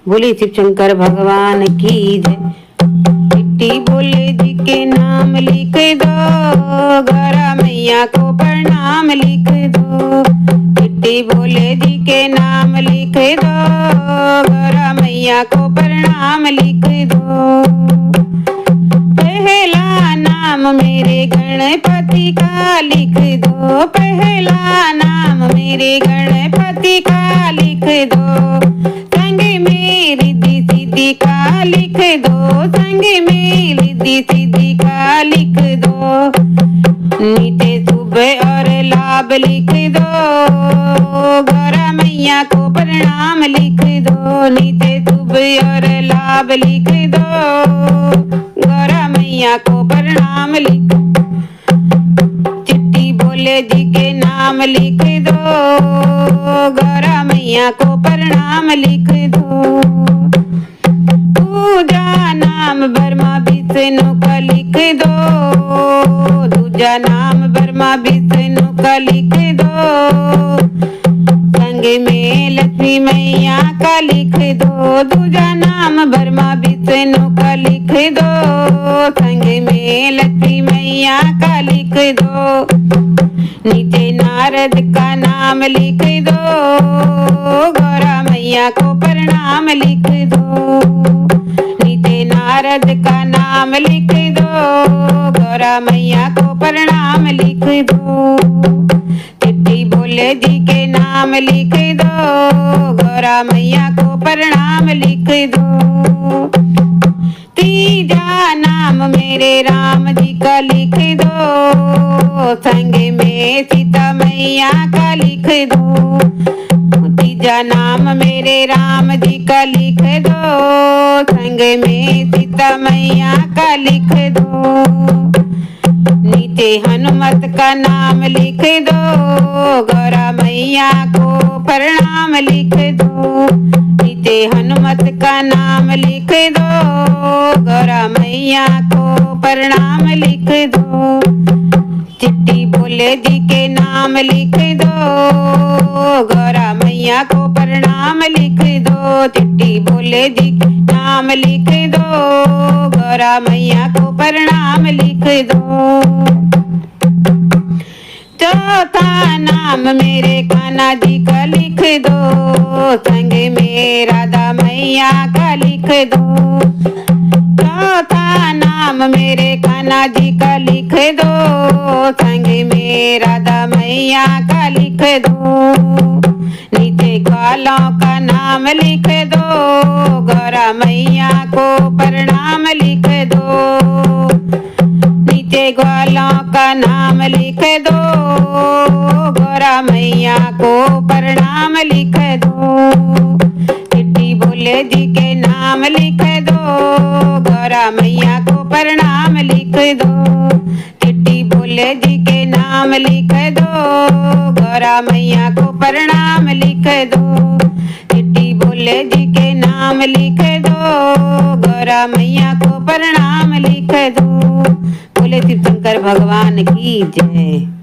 बोले शिव शंकर भगवान की जय। चिट्ठी बोले जी के नाम लिख दो, गौरा मैया को प्रणाम लिख दो। चिट्ठी बोले जी के नाम लिख दो, गौरा मैया को प्रणाम लिख दो। पहला नाम मेरे गणपति का लिख दो, पहला नाम मेरे गणपति का लिख दो। संग में रिद्धि सिद्धि का लिख दो, संग में रिद्धि सिद्धि का लिख दो। नीचे शुभ और लाभ लिख दो, गौरा मैया को प्रणाम लिख दो। नीचे शुभ और लाभ लिख दो, गौरा मैया को प्रणाम लिख। चिट्ठी बोले जी के नाम लिख दो, गौरा मैया को प्रणाम लिख दो। पूजा नाम ब्रह्मा विष्णु का लिख दो, दूजा नाम ब्रह्मा विष्णु का लिख दो। संग में लक्ष्मी मैया का लिख दो, दूजा नाम ब्रह्मा विष्णु का लिख दो। संग में लक्ष्मी मैया का लिख दो। नीचे नारद का नाम लिख दो, गौरा मैया को प्रणाम लिख दो। नीचे नारद का नाम लिख दो, गौरा मैया को प्रणाम लिख दो। चिट्ठी बोले जी के नाम लिख दो, गौरा मैया को प्रणाम लिख दो। तीजा नाम मेरे राम जी का लिख दो, संग में सीता मैया का लिख दो। तीजा नाम मेरे राम जी का लिख दो, संग में सीता मैया का लिख दो। नीचे हनुमत का नाम लिख दो, गौरा मैया को प्रणाम लिख दो। नीचे हनुमत का नाम लिख दो, गौरा मैया को प्रणाम लिख दो। चिट्ठी बोले जी के नाम लिख दो, गौरा मैया को प्रणाम लिख दो। चिट्ठी बोले जी के नाम लिख दो, गौरा मैया को प्रणाम लिख दो। चौथा नाम मेरे कान्हा जी का लिख दो, संग में राधा मैया का लिख दो। चौथा नाम मेरे कान्हा जी का लिख दो, संग में राधा मैया का लिख दो। नीचे ग्वालों का नाम लिख दो, गौरा मैया को प्रणाम लिख दो। नीचे ग्वालों का नाम लिख दो, गौरा मैया को प्रणाम लिख दो। चिट्ठी बोले जी के नाम लिख दो, गौरा मैया को प्रणाम लिख दो। चिट्ठी बोले जी के नाम लिख दो, गौरा मैया को प्रणाम लिख दो। चिट्ठी बोले जी के नाम लिख दो, गौरा मैया को प्रणाम लिख दो। बोले शिव शंकर भगवान की जय।